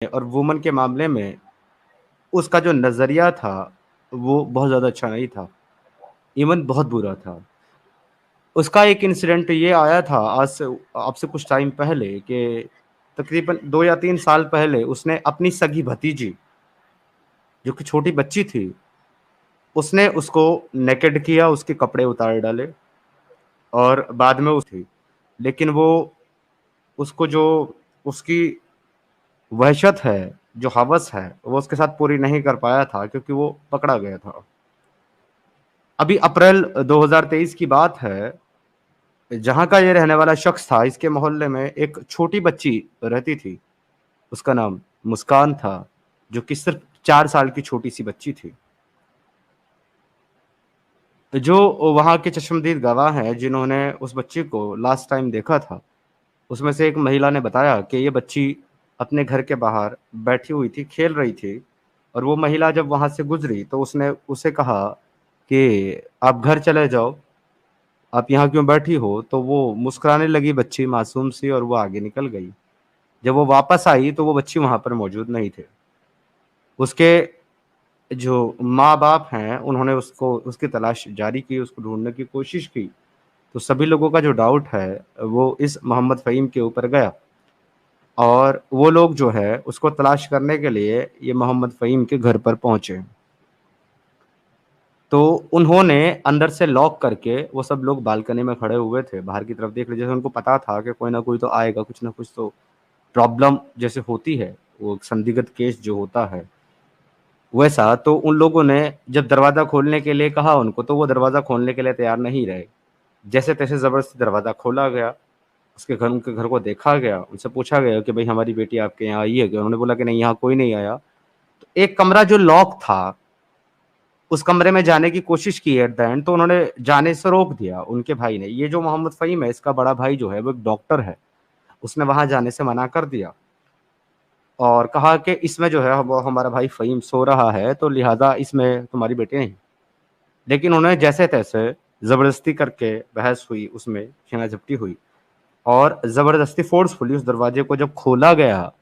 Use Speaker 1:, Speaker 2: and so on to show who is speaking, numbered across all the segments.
Speaker 1: और वुमन के मामले में उसका जो नज़रिया था, वो बहुत ज़्यादा अच्छा नहीं था, इवन बहुत बुरा था। उसका एक इंसिडेंट ये आया था आज से कुछ टाइम पहले कि तकरीबन 2 या 3 साल पहले उसने अपनी सगी भतीजी, जो कि छोटी बच्ची थी, उसने उसको नेकेड किया, उसके कपड़े उतार डाले और बाद में थी। लेकिन वो उसको जो उसकी वहशत है, जो हवस है, वो उसके साथ पूरी नहीं कर पाया था क्योंकि वो पकड़ा गया था। अभी अप्रैल 2023 की बात है, जहाँ का ये रहने वाला शख्स था, इसके मोहल्ले में एक छोटी बच्ची रहती थी। उसका नाम मुस्कान था, जो कि सिर्फ 4 साल की छोटी-सी बच्ची थी। जो वहाँ के चश्मदीद गवाह हैं, जिन्होंने उस बच्ची को लास्ट टाइम देखा था, उसमें से एक महिला ने बताया कि ये बच्ची अपने घर के बाहर बैठी हुई थी, खेल रही थी और वो महिला जब वहाँ से गुज़री तो उसने उसे कहा कि, "आप घर चले जाओ, आप यहाँ क्यों बैठी हो?" तो वो मुस्कुराने लगी बच्ची मासूम सी और वो आगे निकल गई। जब वो वापस आई तो वो बच्ची वहाँ पर मौजूद नहीं थे। उसके जो माँ-बाप हैं, उन्होंने उसको उसकी तलाश जारी की, उसको ढूँढने की कोशिश की। तो सभी लोगों का जो डाउट है, वो इस मोहम्मद फ़हीम के ऊपर गया और वो लोग जो है, उसको तलाश करने के लिए ये मोहम्मद फ़हीम के घर पर पहुँचे। तो उन्होंने अंदर से लॉक करके वो सब लोग बालकनी में खड़े हुए थे, बाहर की तरफ देख रहे, जैसे उनको पता था कि कोई ना कोई तो आएगा, कुछ ना कुछ तो प्रॉब्लम जैसे होती है, वो संदिग्ध केस जो होता है, वैसा। तो उन लोगों ने जब दरवाज़ा खोलने के लिए कहा उनको, तो वो दरवाज़ा खोलने के लिए तैयार नहीं रहे। जैसे-तैसे ज़बरदस्ती दरवाज़ा खोला गया, उनके घर को देखा गया, उनसे पूछा गया कि भई हमारी बेटी आपके यहाँ आई है क्या? उन्होंने बोला कि नहीं, यहाँ कोई नहीं आया। तो एक कमरा जो लॉक था, उस कमरे में जाने की कोशिश की एट द एंड, तो उन्होंने जाने से रोक दिया उनके भाई ने। ये जो मोहम्मद फ़हीम है, इसका बड़ा भाई जो है वो एक डॉक्टर है, उसने वहाँ जाने से मना कर दिया और कहा कि इसमें जो है वो हमारा भाई फ़हीम सो रहा है, तो लिहाज़ा इसमें तुम्हारी बेटी नहीं। लेकिन उन्होंने जैसे-तैसे ज़बरदस्ती करके बहस हुई, उसमें छीना-झपटी हुई और ज़बरदस्ती फ़ोर्सफुली उस दरवाजे को जब खोला गया,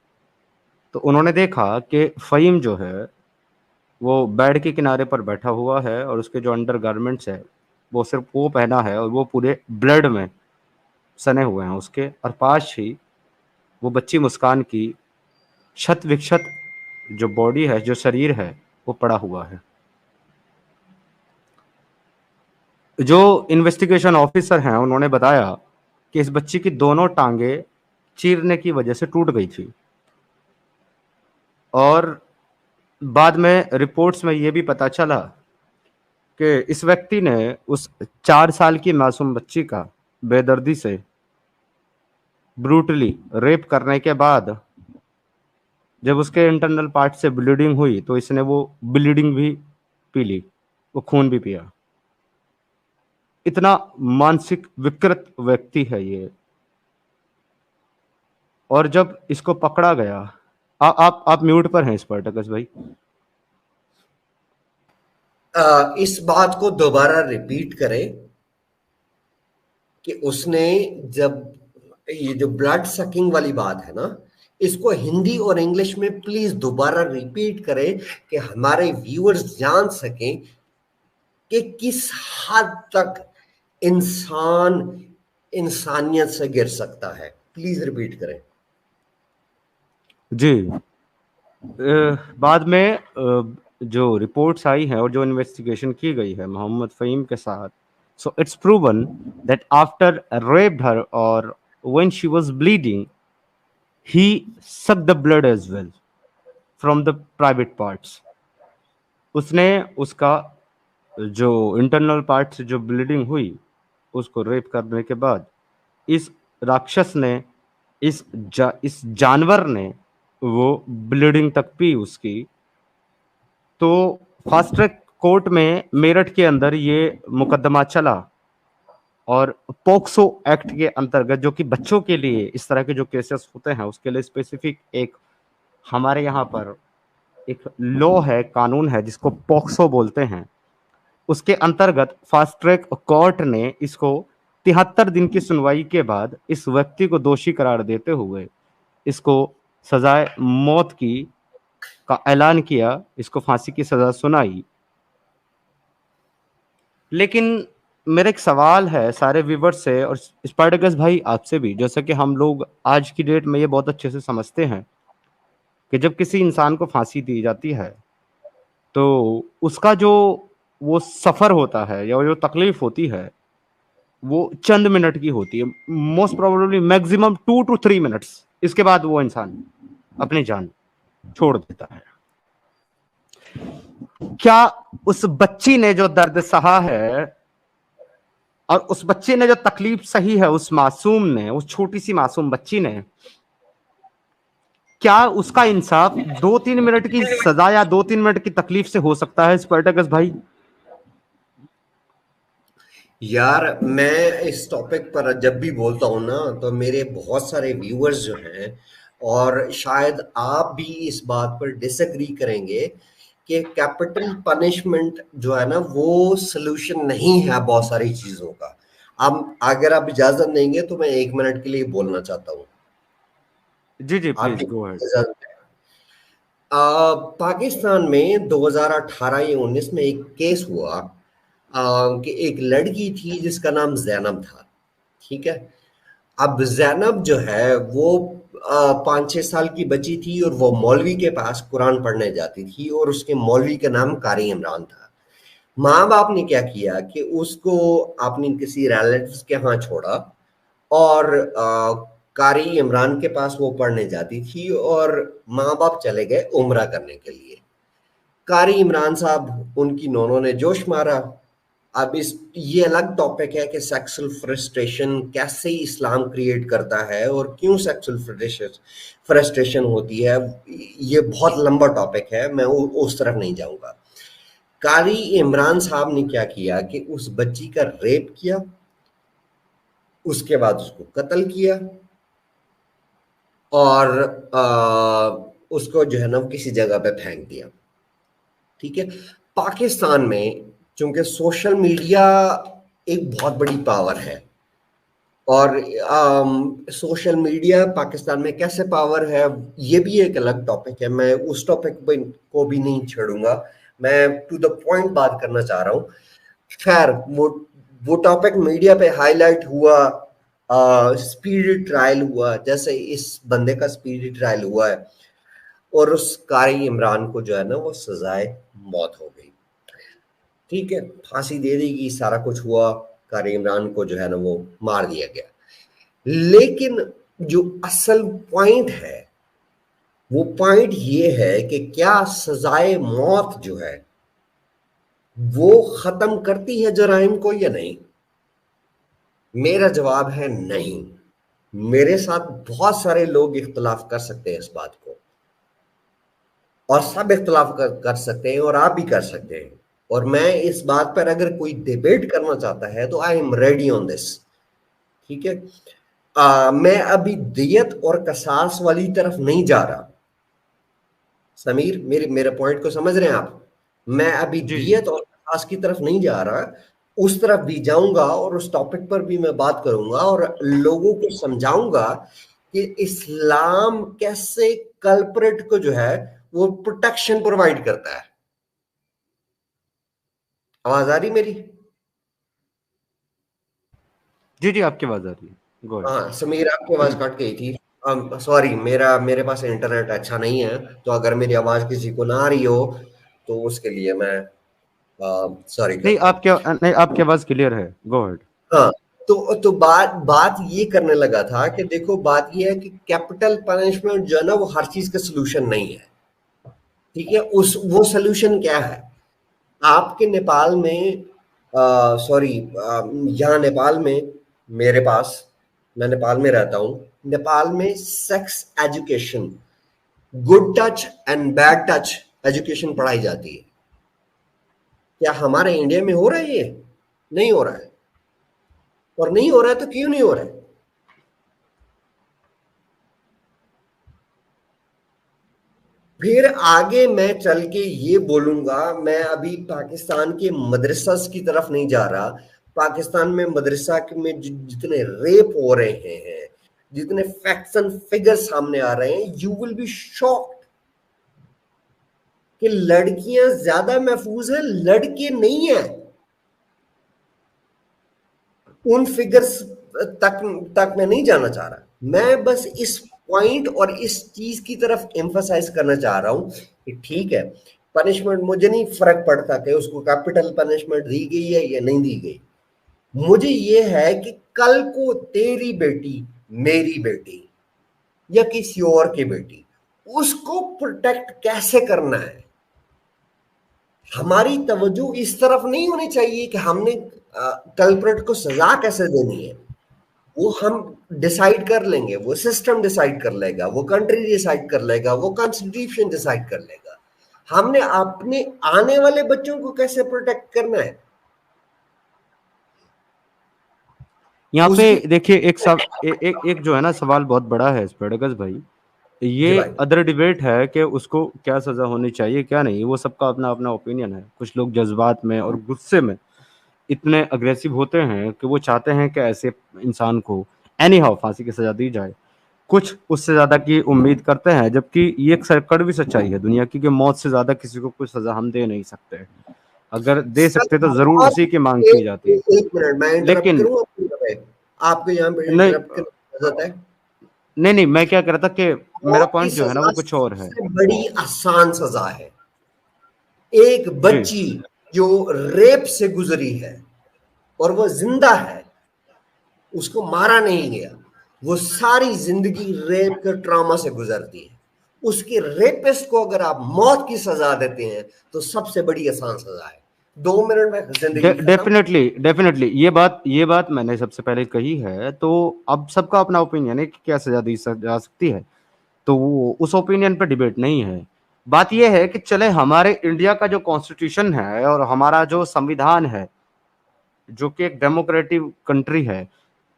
Speaker 1: तो उन्होंने देखा कि फ़हीम जो है, वो बेड के किनारे पर बैठा हुआ है और उसके जो अंडरगारमेंट्स हैं, वो सिर्फ़ वो पहना है और वो पूरे ब्लड में सने हुए हैं उसके, और पास ही वो बच्ची मुस्कान की क्षत-विक्षत जो बॉडी है, जो शरीर है, वो पड़ा हुआ है। जो इन्वेस्टिगेशन ऑफिसर हैं, उन्होंने बताया कि इस बच्ची की दोनों टाँगें चीरने की वजह से टूट गई थी और बाद में रिपोर्ट्स में ये भी पता चला कि इस व्यक्ति ने उस 4 साल की मासूम बच्ची का बेदर्दी से ब्रूटली रेप करने के बाद जब उसके इंटरनल पार्ट से ब्लीडिंग हुई, तो इसने वो ब्लीडिंग भी पी ली, वो खून भी पिया। इतना मानसिक विकृत व्यक्ति है ये। और जब इसको पकड़ा गया, आप म्यूट पर हैं स्पार्टकस भाई।
Speaker 2: इस बात को दोबारा रिपीट करें कि उसने जब ये जो ब्लड सकिंग वाली बात है ना, इसको हिंदी और इंग्लिश में प्लीज दोबारा रिपीट करें कि हमारे व्यूअर्स जान सकें कि किस हद तक इंसान इंसानियत से गिर सकता है। प्लीज रिपीट करें।
Speaker 1: जी। बाद में जो रिपोर्ट्स आई हैं और जो इन्वेस्टिगेशन की गई है मोहम्मद फ़हीम के साथ, so it's proven that after raped her और when she was bleeding, he sucked the blood as well from the private parts. उसने उसका जो इंटरनल पार्ट से जो ब्लीडिंग हुई, उसको रेप करने के बाद इस राक्षस ने, इस जानवर ने वो ब्लीडिंग तक पी उसकी। तो फास्ट ट्रैक कोर्ट में मेरठ के अंदर ये मुकदमा चला और पोक्सो एक्ट के अंतर्गत, जो कि बच्चों के लिए इस तरह के जो केसेस होते हैं उसके लिए स्पेसिफिक एक हमारे यहाँ पर एक लॉ है, कानून है जिसको पोक्सो बोलते हैं। उसके अंतर्गत फास्ट ट्रैक कोर्ट ने इसको 73 दिन की सुनवाई के बाद इस व्यक्ति को दोषी करार देते हुए इसको सजाए मौत की का ऐलान किया, इसको फांसी की सजा सुनाई। लेकिन मेरा एक सवाल है सारे व्यूवर्स से और स्पार्टकस भाई आपसे भी, जैसा कि हम लोग आज की डेट में ये बहुत अच्छे से समझते हैं कि जब किसी इंसान को फांसी दी जाती है तो उसका जो वो सफर होता है या वो जो तकलीफ होती है वो चंद मिनट की होती है, most probably maximum 2 to 3 minutes. इसके बाद वो इंसान अपनी जान छोड़ देता है। क्या उस बच्ची ने जो दर्द सहा है और उस बच्चे ने जो तकलीफ सही है, उस मासूम ने, उस छोटी सी मासूम बच्ची ने, क्या उसका इंसाफ 2-3 मिनट की सजा या 2-3 मिनट की तकलीफ से हो सकता है स्पार्टकस भाई?
Speaker 2: यार मैं इस टॉपिक पर जब भी बोलता हूँ ना तो मेरे बहुत सारे व्यूअर्स जो हैं और शायद आप भी इस बात पर डिसएग्री करेंगे कि कैपिटल पनिशमेंट जो है ना वो सलूशन नहीं है बहुत सारी चीजों का। अब अगर आप इजाजत देंगे तो मैं 1 मिनट के लिए बोलना चाहता हूँ।
Speaker 1: जी जी, प्लीज
Speaker 2: आपकी
Speaker 1: गो अहेड।
Speaker 2: इजाजत है? पाकिस्तान में 2018 या 19 में एक केस हुआ कि एक लड़की थी जिसका नाम जैनब था। ठीक है। अब जैनब जो है वो 5-6 साल की बच्ची थी और वो मौलवी के पास कुरान पढ़ने जाती थी और उसके मौलवी का नाम कारी इमरान था। माँ बाप ने क्या किया कि उसको अपनी किसी रिलेटिव्स के यहाँ छोड़ा और कारी इमरान के पास वो पढ़ने जाती थी और माँ बाप चले गए उम्रा करने के लिए। कारी इमरान साहब उनकी नोनों ने जोश मारा। अब इस ये अलग टॉपिक है कि सेक्सुअल फ्रस्ट्रेशन कैसे इस्लाम क्रिएट करता है और क्यों सेक्सुअल फ्रस्ट्रेशन होती है। ये बहुत लंबा टॉपिक है, मैं उस तरफ नहीं जाऊंगा। कारी इमरान साहब ने क्या किया कि उस बच्ची का रेप किया, उसके बाद उसको कत्ल किया और उसको जो है ना किसी जगह पे फेंक दिया। ठीक है। पाकिस्तान में चूंकि सोशल मीडिया एक बहुत बड़ी पावर है और सोशल मीडिया पाकिस्तान में कैसे पावर है ये भी एक अलग टॉपिक है, मैं उस टॉपिक को भी नहीं छेड़ूंगा। मैं टू द पॉइंट बात करना चाह रहा हूँ। खैर वो टॉपिक मीडिया पे हाईलाइट हुआ, स्पीड ट्रायल हुआ, जैसे इस बंदे का स्पीड ट्रायल हुआ है और उस कारी इमरान को जो है ना वो सजाए मौत हो गई। ठीक है, फांसी दे देगी, सारा कुछ हुआ, कारी इमरान को जो है ना वो मार दिया गया। लेकिन जो असल पॉइंट है वो पॉइंट ये है कि क्या सजाए मौत जो है वो खत्म करती है जराइम को या नहीं। मेरा जवाब है नहीं। मेरे साथ बहुत सारे लोग इख्तलाफ कर सकते हैं इस बात को और सब इख्तलाफ कर सकते हैं और आप भी कर सकते हैं और मैं इस बात पर अगर कोई डिबेट करना चाहता है तो I am ready on this. ठीक है। मैं अभी दियत और कसास वाली तरफ नहीं जा रहा। समीर मेरे मेरे पॉइंट को समझ रहे हैं आप? मैं अभी
Speaker 1: जी जी।
Speaker 2: दियत और कसास की तरफ नहीं जा रहा, उस तरफ भी जाऊंगा और उस टॉपिक पर भी मैं बात करूंगा और लोगों को समझाऊंगा कि इस्लाम कैसे कल्परेट को जो है वो प्रोटेक्शन प्रोवाइड करता है। आवाज आ रही मेरी?
Speaker 1: जी जी, आपकी आवाज आ रही है, गो
Speaker 2: हाँ समीर, आपकी आवाज
Speaker 1: अहेड।
Speaker 2: कट गई थी। सॉरी, मेरे पास इंटरनेट अच्छा नहीं है तो अगर मेरी आवाज किसी को ना आ रही हो तो उसके लिए मैं सॉरी
Speaker 1: नहीं,
Speaker 2: करता हूँ।
Speaker 1: आपकी आवाज क्लियर है, गो अहेड।
Speaker 2: हाँ, तो बात बात ये करने लगा था कि देखो बात ये है कि कैपिटल पनिशमेंट जो है ना वो हर चीज का सलूशन नहीं है। ठीक है। उस वो सलूशन क्या है? आपके नेपाल में सॉरी, यहाँ नेपाल में मेरे पास, मैं नेपाल में रहता हूँ, नेपाल में sex education, good touch and bad touch education पढ़ाई जाती है। क्या हमारे इंडिया में हो रहा है? ये नहीं हो रहा है। और नहीं हो रहा है तो क्यों नहीं हो रहा है? फिर आगे मैं चल के ये बोलूंगा, मैं अभी पाकिस्तान के मदरसास की तरफ नहीं जा रहा। पाकिस्तान में मदरसा में जितने रेप हो रहे हैं, जितने फैक्ट्स एंड फिगर्स सामने आ रहे हैं, यू विल बी शॉक्ड कि लड़कियां ज्यादा महफूज है, लड़के नहीं है। उन फिगर्स तक मैं नहीं जाना चाह रहा, मैं बस इस पॉइंट और इस चीज की तरफ एम्फसाइज करना चाह रहा हूं कि ठीक है, पनिशमेंट मुझे नहीं फर्क पड़ता कि उसको कैपिटल पनिशमेंट दी गई है या नहीं दी गई। मुझे ये है कि कल को तेरी बेटी, मेरी बेटी या किसी और की बेटी, उसको प्रोटेक्ट कैसे करना है। हमारी तवज्जो इस तरफ नहीं होनी चाहिए कि हमने कल्प्रिट को सजा कैसे देनी है। वो हम डिसाइड कर लेंगे, वो सिस्टम डिसाइड कर लेगा, वो कंट्री डिसाइड कर लेगा, वो कॉन्स्टिट्यूशन डिसाइड कर लेगा। हमने अपने आने वाले बच्चों को कैसे प्रोटेक्ट करना है
Speaker 1: यहाँ पे
Speaker 2: उसकी।
Speaker 1: देखिए एक जो है ना सवाल बहुत बड़ा है स्पेडिकस भाई।
Speaker 2: जी
Speaker 1: ये
Speaker 2: भाई।
Speaker 1: अदर डिबेट है कि उसको क्या सजा होनी चाहिए क्या नहीं, वो सबका अपना अपना ओपिनियन है। कुछ लोग जज्बात में और गुस्से में इतने अग्रेसिव होते हैं कि वो चाहते हैं कि ऐसे इंसान को एनी हाउ फांसी की सजा दी जाए। कुछ उससे ज्यादा की उम्मीद करते हैं, जबकि ये एक कड़वी सच्चाई है दुनिया की कि मौत से ज्यादा किसी को कोई सजा हम दे नहीं सकते। अगर दे
Speaker 2: सर
Speaker 1: सकते तो जरूर
Speaker 2: बहुत,
Speaker 1: उसी की मांग की जाती।
Speaker 2: एक मिनट मैं इंटरप्ट
Speaker 1: लेकिन
Speaker 2: करूं आपको यहाँ पे
Speaker 1: नहीं
Speaker 2: इंटरप्ट करने की इजाजत है।
Speaker 1: नहीं नहीं, मैं क्या कह रहा था कि मेरा
Speaker 2: मौत की
Speaker 1: पॉइंट जो है ना
Speaker 2: सजा
Speaker 1: वो कुछ और है।
Speaker 2: सबसे बड़ी आसान सजा है। एक
Speaker 1: जी
Speaker 2: बच्ची जो रेप से गुजरी है और वो जिंदा है, उसको मारा नहीं गया, वो सारी जिंदगी रेप के ट्रॉमा से गुजरती है, उसके रेपिस्ट को अगर आप मौत की सजा देते हैं तो सबसे बड़ी आसान सजा है। 2 मिनट में जिंदगी खत्म।
Speaker 1: डेफिनेटली डेफिनेटली ये बात मैंने सबसे पहले कही है। तो अब सबका अपना ओपिनियन है कि क्या सजा दी जा सकती है, तो वो उस ओपिनियन पे डिबेट नहीं है। बात ये है कि चले हमारे इंडिया का जो कॉन्स्टिट्यूशन है और हमारा जो संविधान है, जो कि एक डेमोक्रेटिक कंट्री है,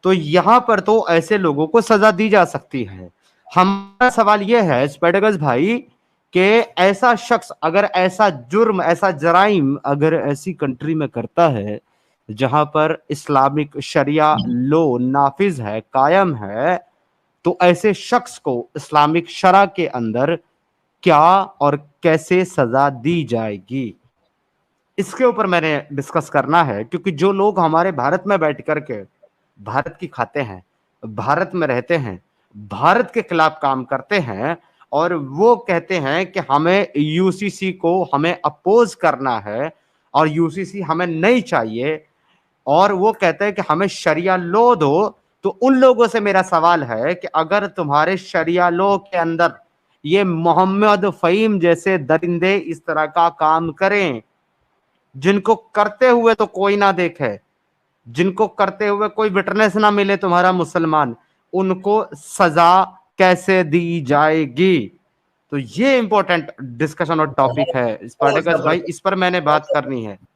Speaker 1: तो यहाँ पर तो ऐसे लोगों को सजा दी जा सकती है। हमारा सवाल यह है स्पेडगस भाई कि ऐसा शख्स अगर ऐसा जुर्म, ऐसा जराइम अगर ऐसी कंट्री में करता है जहां पर इस्लामिक शरिया लो नाफिज है, कायम है, तो ऐसे शख्स को इस्लामिक शरा के अंदर क्या और कैसे सजा दी जाएगी, इसके ऊपर मैंने डिस्कस करना है। क्योंकि जो लोग हमारे भारत में बैठ करके भारत की खाते हैं, भारत में रहते हैं, भारत के खिलाफ काम करते हैं, और वो कहते हैं कि हमें यूसीसी को हमें अपोज करना है और यूसीसी हमें नहीं चाहिए, और वो कहते हैं कि हमें शरिया लॉ दो, तो उन लोगों से मेरा सवाल है कि अगर तुम्हारे शरिया लॉ के अंदर ये मोहम्मद फहीम जैसे दरिंदे इस तरह का काम करें, जिनको करते हुए तो कोई ना देखे, जिनको करते हुए कोई विटनेस ना मिले तुम्हारा मुसलमान, उनको सजा कैसे दी जाएगी। तो ये इंपॉर्टेंट डिस्कशन और टॉपिक
Speaker 2: बहुत
Speaker 1: है
Speaker 2: बहुत
Speaker 1: स्पार्टकस भाई,
Speaker 2: जबरदस्त,
Speaker 1: इस पर मैंने
Speaker 2: बहुत
Speaker 1: बात करनी
Speaker 2: जबरदस्त,
Speaker 1: है।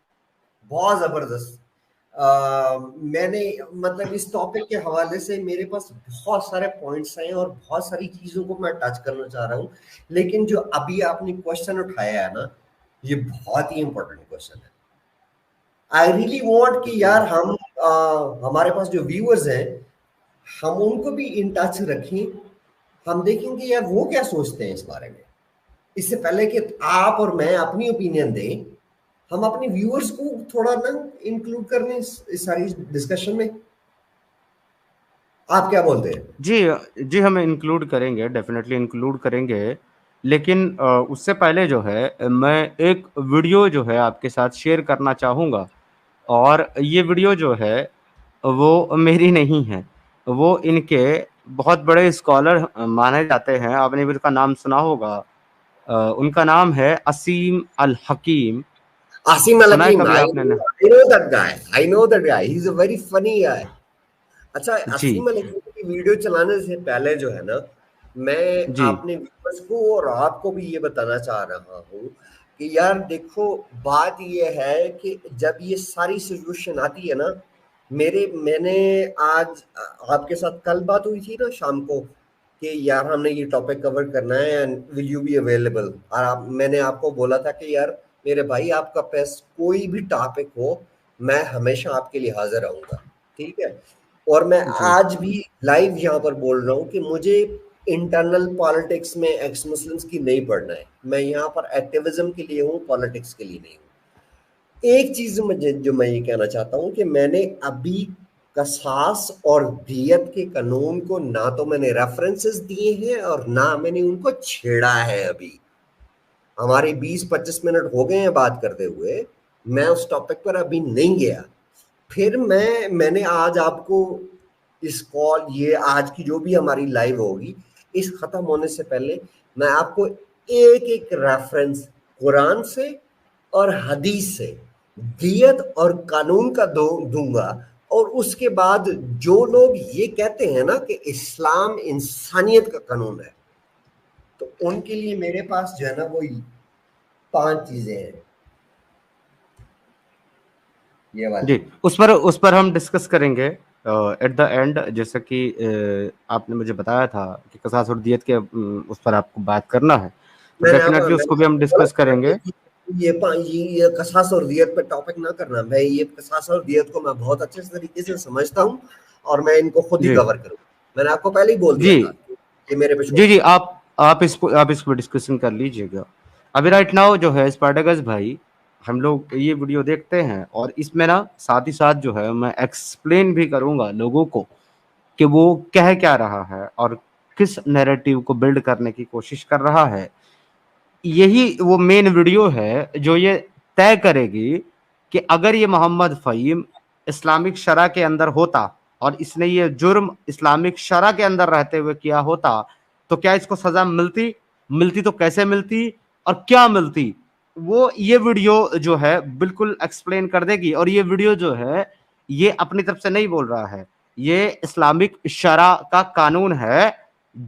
Speaker 2: बहुत जबरदस्त। मैंने मतलब इस टॉपिक के हवाले से मेरे पास बहुत सारे पॉइंट्स हैं और बहुत सारी चीजों को मैं टच करना चाह रहा हूँ, लेकिन जो अभी आपने क्वेश्चन उठाया है ना, ये बहुत ही इंपॉर्टेंट क्वेश्चन है। आई रियली वांट कि यार हम हमारे पास जो व्यूअर्स हैं, हम उनको भी इन टच रखें। हम देखेंगे यार वो क्या सोचते हैं इस बारे में। इससे पहले कि आप और मैं अपनी ओपिनियन दें, हम अपने व्यूअर्स को थोड़ा ना इंक्लूड कर लें इस सारी डिस्कशन में। आप क्या बोलते हैं?
Speaker 1: जी जी, हम इंक्लूड करेंगे, डेफिनेटली इंक्लूड करेंगे। लेकिन उससे पहले जो है मैं एक वीडियो जो है आपके साथ शेयर करना चाहूँगा। और ये वीडियो जो है वो मेरी नहीं है, वो इनके बहुत बड़े स्कॉलर माने जाते हैं, आपने भी उनका नाम सुना होगा। उनका नाम है असीम अल हकीम।
Speaker 2: आसिम अल
Speaker 1: सुना है
Speaker 2: हकीम,
Speaker 1: कभी आपने ना?
Speaker 2: I know that guy, I know that guy, he is a very funny guy. अच्छा,
Speaker 1: जी
Speaker 2: असीम अल हकीम की वीडियो चलाने से पहले जो है ना, मैं
Speaker 1: जी
Speaker 2: अपने व्यूअर्स को और आपको भी ये बताना चाह रहा हूँ कि यार देखो, बात ये है कि जब ये सारी सिचुएशन आती है ना, मैंने आज आपके साथ कल बात हुई थी ना शाम को कि यार हमने ये टॉपिक कवर करना है and will you be available, और मैंने आपको बोला था कि यार मेरे भाई, आपका पास कोई भी टॉपिक हो, मैं हमेशा आपके लिए हाजिर रहूंगा। ठीक है। और मैं
Speaker 1: जी
Speaker 2: आज भी लाइव यहाँ पर बोल रहा हूँ कि मुझे इंटरनल पॉलिटिक्स में एक्स मुस्लिम्स की नहीं पढ़ना है। मैं यहाँ पर एक्टिविज्म के लिए हूँ, पॉलिटिक्स के लिए नहीं हूँ। एक चीज मुझे जो मैं ये कहना चाहता हूँ कि मैंने अभी कसास और दियत के कानून को ना तो मैंने रेफरेंसेस दिए हैं और ना मैंने उनको छेड़ा है। अभी हमारे 20-25 मिनट हो गए हैं बात करते हुए, मैं उस टॉपिक पर अभी नहीं गया। फिर मैंने आज आपको इस कॉल, ये आज की जो भी हमारी लाइव होगी, इस खत्म होने से पहले मैं आपको एक एक रेफरेंस कुरान से और हदीस से, दियत और कानून का दूंगा। और उसके बाद जो लोग ये कहते हैं ना कि इस्लाम इंसानियत का कानून है, तो उनके लिए मेरे पास जो है ना वो 5 चीजें हैं। ये वाली
Speaker 1: जी, उस पर हम डिस्कस करेंगे एट द एंड। जैसा कि आपने मुझे बताया था कि कसास और दियत के उस पर आपको बात करना है, तो डेफिनेटली उसको भी हम
Speaker 2: मैंने बोला
Speaker 1: डिस्कस
Speaker 2: था ना
Speaker 1: करेंगे।
Speaker 2: कि ये कसास और दियत पे टॉपिक ना करना। मैं ये कसास और दियत को मैं बहुत अच्छे तरीके से समझता हूँ और मैं इनको खुद ही
Speaker 1: जी
Speaker 2: कवर करूँ। मैंने आपको पहले ही बोल दिया
Speaker 1: जी
Speaker 2: था कि ये मेरे पे छोड़
Speaker 1: जी
Speaker 2: दो।
Speaker 1: जी, आप इसको डिस्कशन कर लीजिएगा। अभी राइट नाउ जो है स्पार्टकस भाई, हम लोग ये वीडियो देखते हैं और इसमें ना साथ ही साथ जो है मैं एक्सप्लेन भी करूंगा लोगों को कि वो कह क्या रहा है और किस नैरेटिव को बिल्ड करने की कोशिश कर रहा है। यही वो मेन वीडियो है जो ये तय करेगी कि अगर ये मोहम्मद फ़हीम इस्लामिक शरा के अंदर होता और इसने ये जुर्म इस्लामिक शरा के अंदर रहते हुए किया होता, तो क्या इसको सजा मिलती? मिलती तो कैसे मिलती और क्या मिलती? वो ये वीडियो जो है बिल्कुल एक्सप्लेन कर देगी। और ये वीडियो जो है ये अपनी तरफ से नहीं बोल रहा है, ये इस्लामिक शरा का कानून है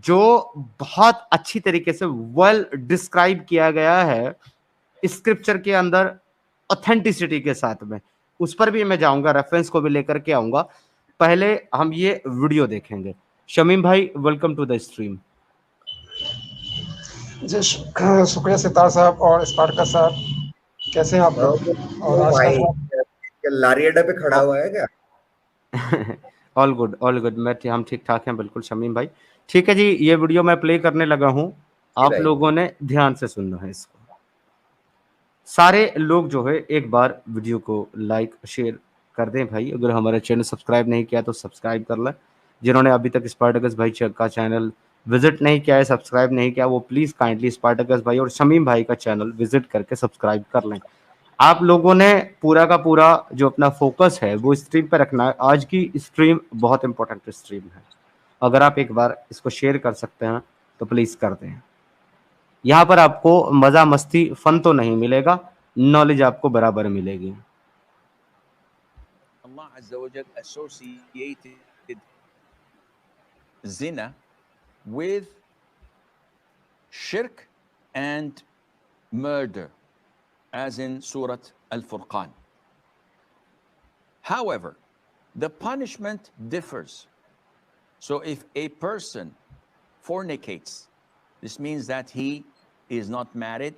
Speaker 1: जो बहुत अच्छी तरीके से वेल डिस्क्राइब किया गया है स्क्रिप्चर के अंदर, ऑथेंटिसिटी के साथ में। उस पर भी मैं जाऊंगा, रेफरेंस को भी लेकर के आऊंगा। पहले हम ये वीडियो देखेंगे। शमीम भाई, वेलकम टू द स्ट्रीम।
Speaker 3: जी शुक्रिया सितार साहब और स्पार्टकस साहब, कैसे हैं आप
Speaker 2: हाँ,
Speaker 3: लोग? और
Speaker 2: वो
Speaker 3: आज का
Speaker 2: भाई
Speaker 3: जो
Speaker 2: क्या लारी अड्डा पे खड़ा हुआ है क्या?
Speaker 1: ऑल गुड ऑल गुड, मैं हम ठीक ठाक हैं बिल्कुल शमीम भाई। ठीक है जी, ये वीडियो मैं प्ले करने लगा हूं,
Speaker 2: जी
Speaker 1: आप
Speaker 2: भाई।
Speaker 1: लोगों ने ध्यान से सुनना है इसको। सारे लोग जो है एक बार वीडियो को लाइक शेयर कर दें भाई। अगर हमारा चैनल सब्सक्राइब नहीं किया तो सब्सक्राइब कर लें। जिन्होंने अभी तक स्पार्टकस भाई का चैनल विजिट नहीं किया है, सब्सक्राइब नहीं किया, वो प्लीज़ काइंडली स्पार्टकस भाई और शमीम भाई का चैनल विजिट करके सब्सक्राइब कर लें। आप लोगों ने पूरा का पूरा जो अपना फोकस है वो स्ट्रीम पे रखना है। आज की स्ट्रीम बहुत इंपॉर्टेंट स्ट्रीम है। अगर आप एक बार इसको शेयर कर सकते हैं तो प्लीज़ कर दें। यहाँ पर आपको मजा मस्ती फन तो नहीं मिलेगा, नॉलेज आपको बराबर मिलेगी।
Speaker 4: Allah Azza wa Jal associated zina with shirk and murder, as in Surah Al-Furqan. However, the punishment differs. So if a person fornicates, this means that he is not married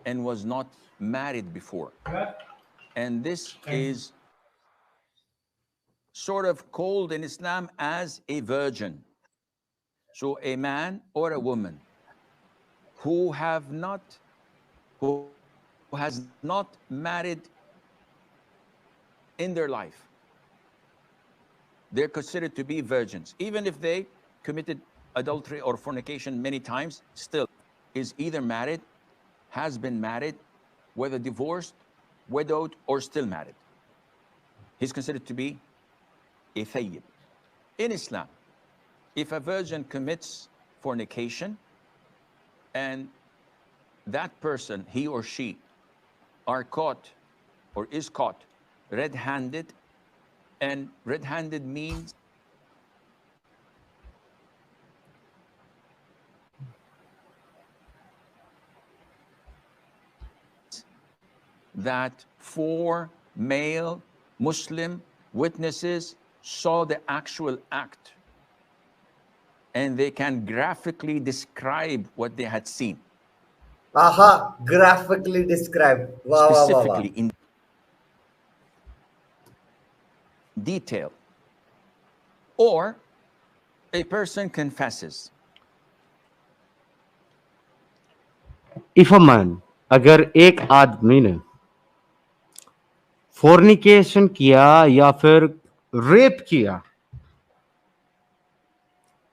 Speaker 4: and was not married before. And this is sort of called in Islam as a virgin. So a man or a woman who has not married in their life, they're considered to be virgins. Even if they committed adultery or fornication many times, still is either married, has been married, whether divorced, widowed, or still married. He's considered to be a thayyib. In Islam, if a virgin commits fornication and that person, he or she, are caught or is caught red-handed, and red-handed means that 4 male Muslim witnesses saw the actual act and they can graphically describe what they had seen.
Speaker 2: Aha, graphically described. Wow, wow, wow, wow.
Speaker 4: Specifically in detail. or a person confesses.
Speaker 1: If a man, अगर एक आदमी ने फोर्निकेशन किया या फिर rape किया,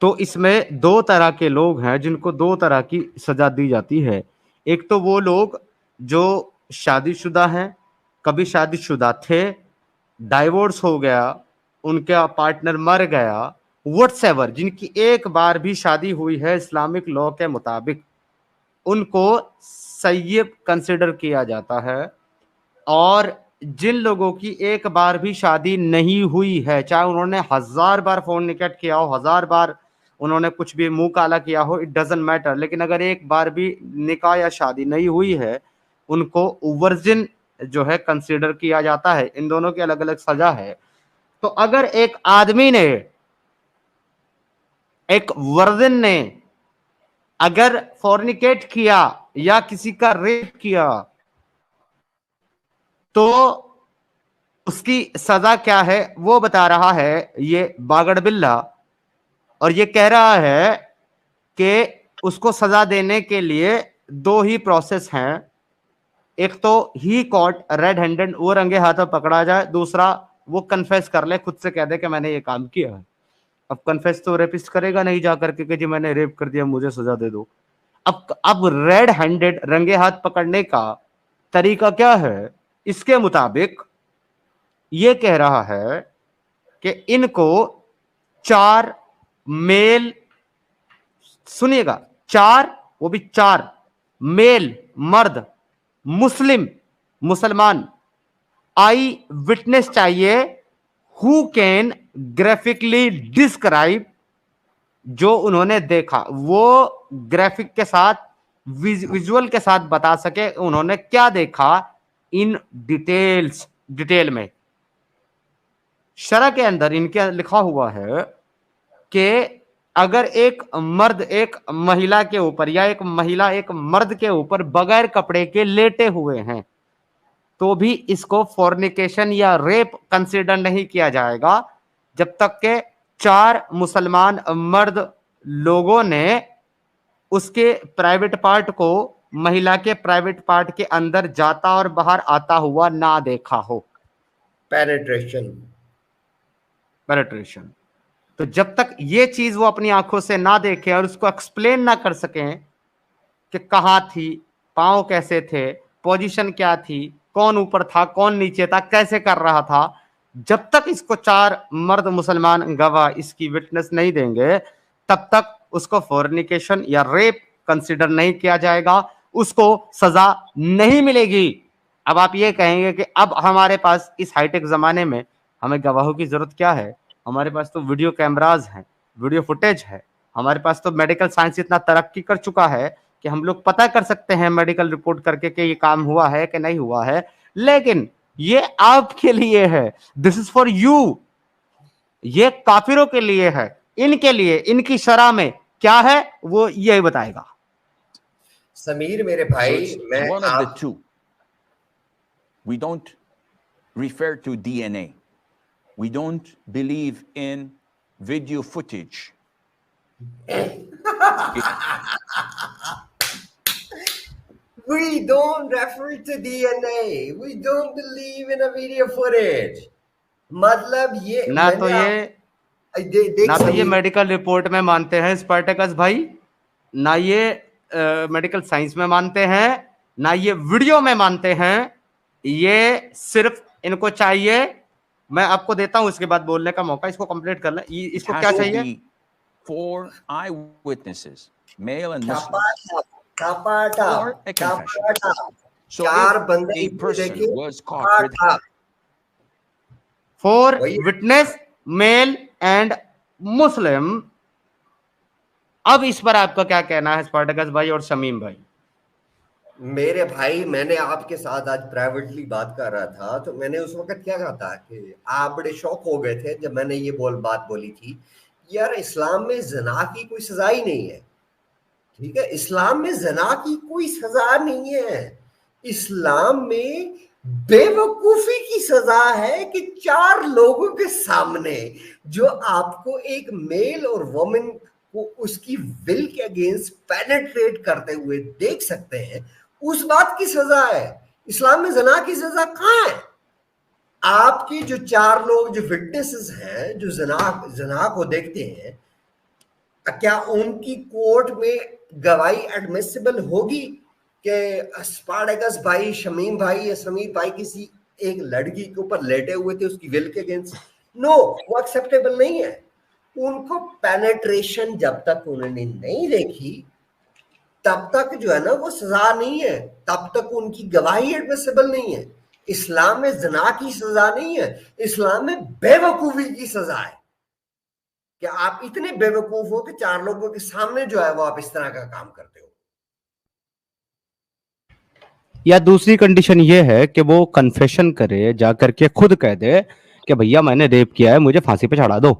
Speaker 1: तो इसमें दो तरह के लोग हैं जिनको दो तरह की सजा दी जाती है। एक तो वो लोग जो शादीशुदा हैं, कभी शादीशुदा थे, डाइवोर्स हो गया, उनका पार्टनर मर गया, व्हाटसएवर, जिनकी एक बार भी शादी हुई है इस्लामिक लॉ के मुताबिक, उनको सय्यब कंसिडर किया जाता है। और जिन लोगों की एक बार भी शादी नहीं हुई है, चाहे उन्होंने 1000 बार फोर्निकेट किया हो, 1000 बार उन्होंने कुछ भी मुंह काला किया हो, इट डजंट मैटर, लेकिन अगर एक बार भी निकाह या शादी नहीं हुई है, उनको वर्जिन जो है कंसीडर किया जाता है। इन दोनों की अलग अलग सजा है। तो अगर एक आदमी ने, एक वर्जिन ने अगर फोर्निकेट किया या किसी का रेप किया, तो उसकी सजा क्या है वो बता रहा है ये बागड़ बिल्ला। और ये कह रहा है कि उसको सजा देने के लिए दो ही प्रोसेस हैं। एक तो ही कॉट रेड हैंडेड, वो रंगे हाथों पकड़ा जाए। दूसरा वो कन्फेस कर ले, खुद से कह दे कि मैंने ये काम किया है। अब कन्फेस तो रेपिस्ट करेगा नहीं जाकर के कि जी मैंने रेप कर दिया, मुझे सजा दे दो। अब रेड हैंडेड, रंगे हाथ पकड़ने का तरीका क्या है? इसके मुताबिक ये कह रहा है कि इनको 4 मेल, सुनिएगा, 4, वो भी 4 मेल मर्द मुसलमान आई विटनेस चाहिए, हु कैन ग्राफिकली डिस्क्राइब, जो उन्होंने देखा वो ग्राफिक के साथ, विजुअल के साथ बता सके उन्होंने क्या देखा इन डिटेल में। शरअ के अंदर इनके लिखा हुआ है कि अगर एक मर्द एक महिला के ऊपर या एक महिला एक मर्द के ऊपर बगैर कपड़े के लेटे हुए हैं, तो भी इसको फॉर्निकेशन या रेप कंसीडर नहीं किया जाएगा जब तक के 4 मुसलमान मर्द लोगों ने उसके प्राइवेट पार्ट को महिला के प्राइवेट पार्ट के अंदर जाता और बाहर आता हुआ ना देखा हो।
Speaker 2: पेनिट्रेशन।
Speaker 1: तो जब तक ये चीज वो अपनी आंखों से ना देखे और उसको एक्सप्लेन ना कर सकें कि कहां थी, पांव कैसे थे, पोजीशन क्या थी, कौन ऊपर था, कौन नीचे था, कैसे कर रहा था, जब तक इसको 4 मर्द मुसलमान गवाह इसकी विटनेस नहीं देंगे, तब तक उसको फॉर्निकेशन या रेप कंसिडर नहीं किया जाएगा, उसको सजा नहीं मिलेगी। अब आप ये कहेंगे कि अब हमारे पास इस हाईटेक जमाने में हमें गवाहों की जरूरत क्या है? हमारे पास तो वीडियो कैमराज हैं, वीडियो फुटेज है, हमारे पास तो मेडिकल साइंस इतना तरक्की कर चुका है कि हम लोग पता कर सकते हैं मेडिकल रिपोर्ट करके कि ये काम हुआ है कि नहीं हुआ है। लेकिन ये आपके लिए है, दिस इज फॉर यू, ये काफिरों के लिए है, इनके लिए, इनकी शरअ में क्या है वो यही बताएगा।
Speaker 2: समीर मेरे भाई,
Speaker 4: So
Speaker 2: मैं
Speaker 4: one of the two. We don't refer to DNA. We don't believe in video footage.
Speaker 2: We don't refer to DNA. We don't believe in a video footage. मतलब ये
Speaker 1: ना तो ये मेडिकल रिपोर्ट में मानते हैं स्पार्टकस भाई, ना ये मेडिकल साइंस में मानते हैं, ना ये वीडियो में मानते हैं। ये सिर्फ इनको चाहिए, मैं आपको देता हूं इसके बाद बोलने का मौका, इसको कंप्लीट कर लें। इसको क्या चाहिए?
Speaker 4: 4 eyewitnesses, male and Muslim.
Speaker 2: or
Speaker 4: a confession. So
Speaker 2: चार
Speaker 4: if
Speaker 2: बंदे
Speaker 4: a person was caught with
Speaker 1: 4 witness male and Muslim. अब इस पर आपका क्या कहना है स्पार्टकस भाई और शमीम भाई?
Speaker 2: मेरे भाई, मैंने आपके साथ आज प्राइवेटली बात कर रहा था, तो मैंने उस वक्त क्या कहा था कि आप बड़े शौक हो गए थे जब मैंने ये बात बोली थी, यार इस्लाम में ज़िना की कोई सजा ही नहीं है। ठीक है, इस्लाम में ज़िना की कोई सजा नहीं है। इस्लाम में बेवकूफी की सजा है कि 4 लोगों के सामने जो आपको एक मेल और वुमेन को उसकी विल के अगेंस्ट पेनेट्रेट करते हुए देख सकते हैं, उस बात की सजा है। इस्लाम में ज़ना की सजा कहां है? आपके जो 4 लोग जो विटनेसेस हैं, जो ज़ना को देखते हैं, क्या उनकी कोर्ट में गवाही एडमिसिबल होगी कि स्पार्टैकस भाई, शमीम भाई या समीर भाई किसी एक लड़की के ऊपर लेटे हुए थे उसकी विल के अगेंस्ट? नो, वो एक्सेप्टेबल नहीं है। उनको पेनेट्रेशन जब तक उन्होंने नहीं देखी तब तक जो है ना वो सजा नहीं है, तब तक उनकी गवाही एडमिसिबल नहीं है। इस्लाम में ज़ना की सजा नहीं है, इस्लाम में बेवकूफी की सजा है कि आप इतने बेवकूफ हो कि 4 लोगों के सामने जो है वो आप इस तरह का काम करते हो।
Speaker 1: या दूसरी कंडीशन ये है कि वो कन्फेशन करे, जा करके खुद कह दे कि भैया मैंने रेप किया है, मुझे फांसी पे चढ़ा दो।